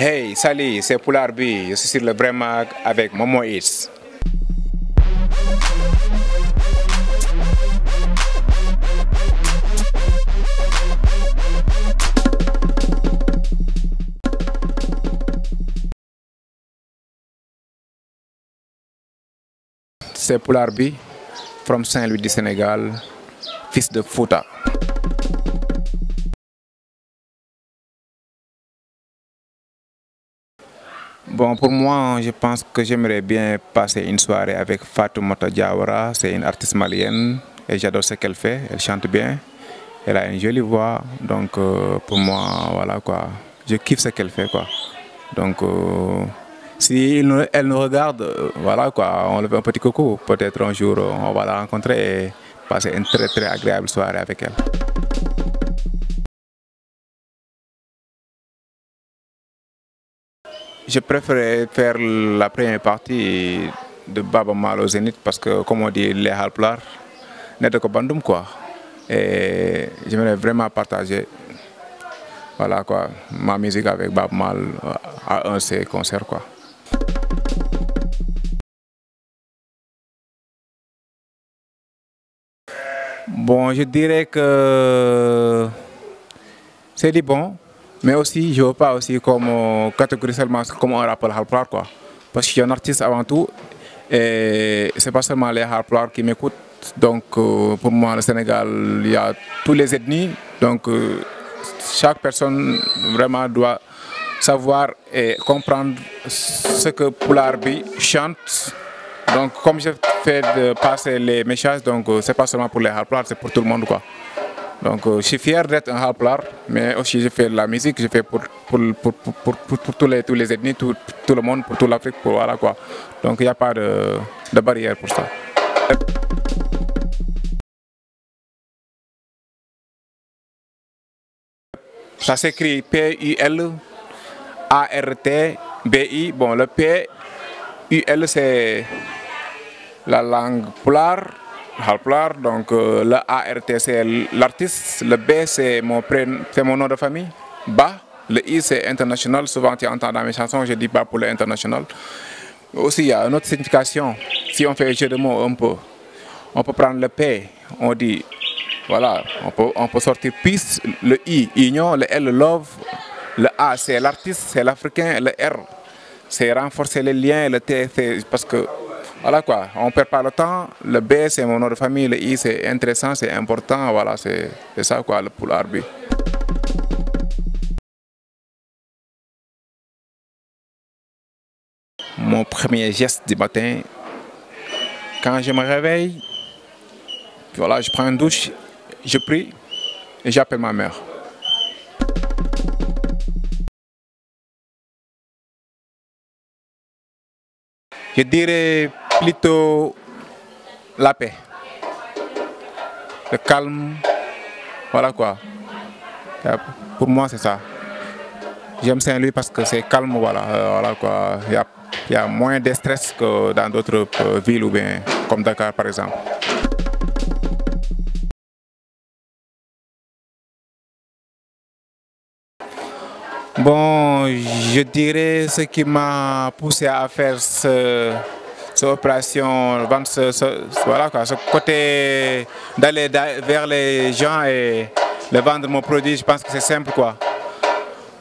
Hey, salut, c'est Poulard B. Je suis sur le vrai mag avec Momo Hits. C'est Poulard B, from Saint-Louis du Sénégal, fils de Fouta. Bon, pour moi, je pense que j'aimerais bien passer une soirée avec Fatoumata Diawara. C'est une artiste malienne et j'adore ce qu'elle fait. Elle chante bien, elle a une jolie voix. Donc, pour moi, voilà quoi. Je kiffe ce qu'elle fait quoi. Donc, si elle nous regarde, voilà quoi, on lui fait un petit coucou. Peut-être un jour, on va la rencontrer et passer une très très agréable soirée avec elle. Je préférais faire la première partie de Baba Mal au Zénith parce que, comme on dit, les Halplar n'est que Bandoum quoi. Et j'aimerais vraiment partager voilà, quoi, ma musique avec Baba Mal à un de ses concerts quoi. Bon, je dirais que c'est du bon, mais aussi je ne veux pas aussi comme catégorie seulement comme un rappeur Halplar quoi. Parce que je suis un artiste avant tout et c'est pas seulement les Halplar qui m'écoutent. Donc pour moi le Sénégal, il y a tous les ethnies. Donc chaque personne vraiment doit savoir et comprendre ce que Poulard B chante. Donc comme je fais de passer les messages, donc c'est pas seulement pour les Halplar, c'est pour tout le monde quoi. Donc je suis fier d'être un Halplar, mais aussi je fais de la musique, je fais pour tous les ethnies, tout le monde, pour toute l'Afrique, pour voilà quoi. Donc il n'y a pas de barrière pour ça. Ça s'écrit P-U-L-A-R-T-B-I. Bon, le P-U-L c'est la langue Pulaar. Halplar, donc le ART c'est l'artiste, le B c'est mon nom de famille, Ba, le I c'est international, souvent tu entends dans mes chansons, je dis Ba pour l'international. Aussi il y a une autre signification, si on fait un jeu de mots un peu, on peut prendre le P, on dit, voilà, on peut sortir peace, le I, union, le L, love, le A c'est l'artiste, c'est l'africain, le R c'est renforcer les liens, le T c'est parce que voilà quoi, on ne perd pas le temps. Le B c'est mon nom de famille, le I c'est intéressant, c'est important, voilà, c'est ça quoi le Poulard B. Mon premier geste du matin, quand je me réveille, voilà, je prends une douche, je prie et j'appelle ma mère. Je dirais plutôt la paix, le calme, voilà quoi. Pour moi c'est ça. J'aime Saint-Louis parce que c'est calme, voilà, voilà quoi. Il y a moins de stress que dans d'autres villes ou bien comme Dakar par exemple. Bon, je dirais ce qui m'a poussé à faire cette opération, vendre voilà quoi, ce côté d'aller vers les gens et de vendre mon produit, je pense que c'est simple quoi.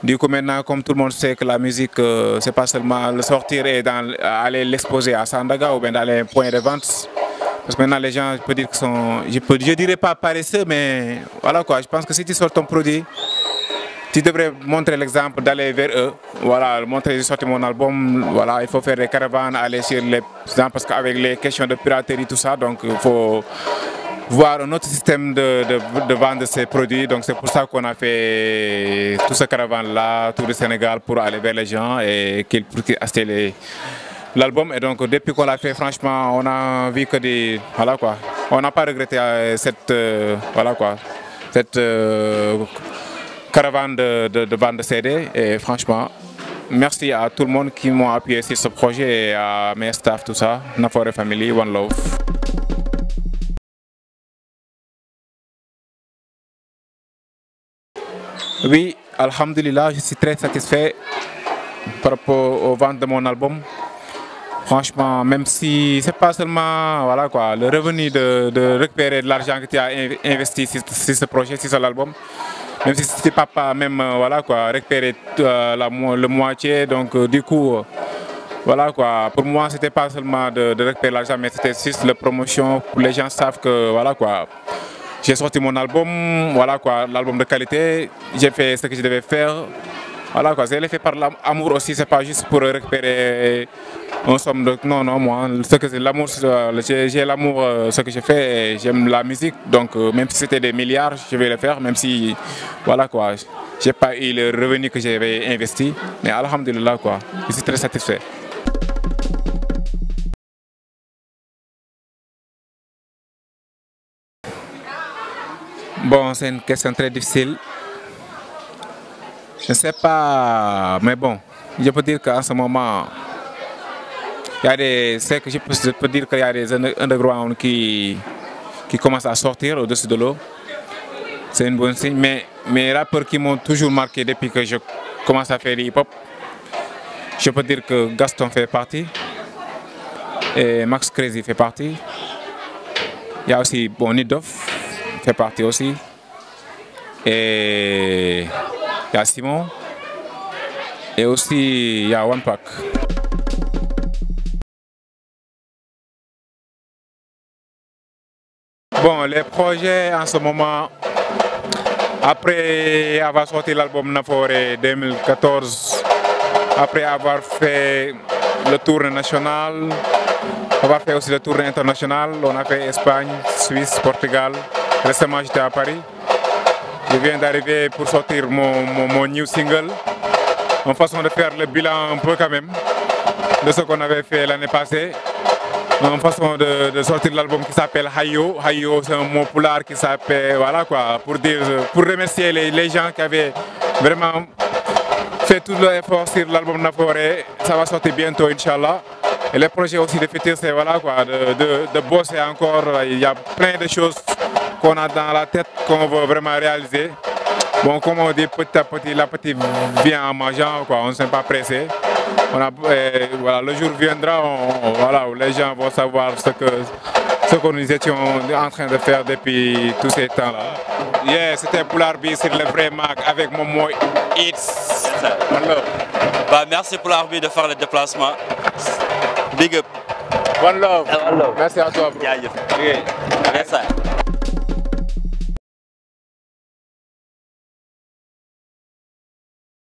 Du coup maintenant, comme tout le monde sait que la musique, c'est pas seulement le sortir et aller l'exposer à Sandaga ou bien dans les points de vente. Parce que maintenant les gens, je peux dire qu'ils sont, je dirais pas paresseux, mais voilà quoi, je pense que si tu sors ton produit, tu devrais montrer l'exemple d'aller vers eux. Voilà, montrer, j'ai sorti mon album, voilà, il faut faire des caravanes, aller sur les gens, parce qu'avec les questions de piraterie, tout ça, donc il faut voir un autre système de vendre ces produits. Donc c'est pour ça qu'on a fait tout ce caravane-là, tout le Sénégal, pour aller vers les gens et pour qu'ils achètent l'album. Et donc depuis qu'on l'a fait, franchement, on a vu que des... Voilà quoi, on n'a pas regretté cette... voilà quoi, cette... caravane de vente de CD et franchement merci à tout le monde qui m'a appuyé sur ce projet et à mes staff tout ça, Nafore Family, One Love. Oui, alhamdulillah, je suis très satisfait par rapport aux ventes de mon album. Franchement, même si c'est pas seulement voilà, quoi, le revenu de récupérer de l'argent que tu as investi sur ce projet, sur cet album, même si tu n'as pas même voilà, quoi, récupérer le moitié, donc du coup, voilà, quoi, pour moi, c'était pas seulement de récupérer l'argent, mais c'était juste la promotion. Les gens savent que voilà, quoi, j'ai sorti mon album, voilà, quoi, l'album de qualité, j'ai fait ce que je devais faire. Voilà quoi, c'est fait par l'amour aussi, c'est pas juste pour récupérer une somme de... Non, non, moi, l'amour, j'ai l'amour, ce que je fais, j'aime la musique, donc même si c'était des milliards, je vais le faire, même si, voilà quoi, j'ai pas eu le revenu que j'avais investi, mais alhamdulillah quoi, je suis très satisfait. Bon, c'est une question très difficile. Je ne sais pas, mais bon, je peux dire qu'en ce moment, il y a des, c'est que je peux dire qu'il y a des underground qui commencent à sortir au-dessus de l'eau. C'est une bonne signe, mais mes rappeurs qui m'ont toujours marqué depuis que je commence à faire du hip-hop, je peux dire que Gaston fait partie, et Max Crazy fait partie. Il y a aussi bon, Nidoff fait partie aussi, et il y a Simon, et aussi il y a One Pack. Bon, les projets en ce moment, après avoir sorti l'album Naforé 2014, après avoir fait le tour national, avoir fait aussi le tour international, on a fait Espagne, Suisse, Portugal. Récemment, j'étais à Paris. Je viens d'arriver pour sortir mon new single. En façon de faire le bilan un peu quand même de ce qu'on avait fait l'année passée. En façon de sortir l'album qui s'appelle Hayo. Hayo, c'est un mot poulard qui s'appelle, voilà quoi, pour remercier les gens qui avaient vraiment fait tout l'effort sur l'album Naforé. Ça va sortir bientôt, Inch'Allah. Et les projets aussi de futur, c'est voilà quoi, de bosser encore. Il y a plein de choses qu'on a dans la tête qu'on veut vraiment réaliser. Bon, comme on dit, petit à petit, la petite vient en mangeant, quoi. On ne s'est pas pressé. Voilà, le jour viendra voilà, où les gens vont savoir ce que nous étions en train de faire depuis tous ces temps-là. Yeah, c'était Poulard B sur le vrai mag avec mon mot It's. Bah, merci Poulard B de faire le déplacement. Big up. One love. One love. Merci à toi, bro. Yeah, yes, sir.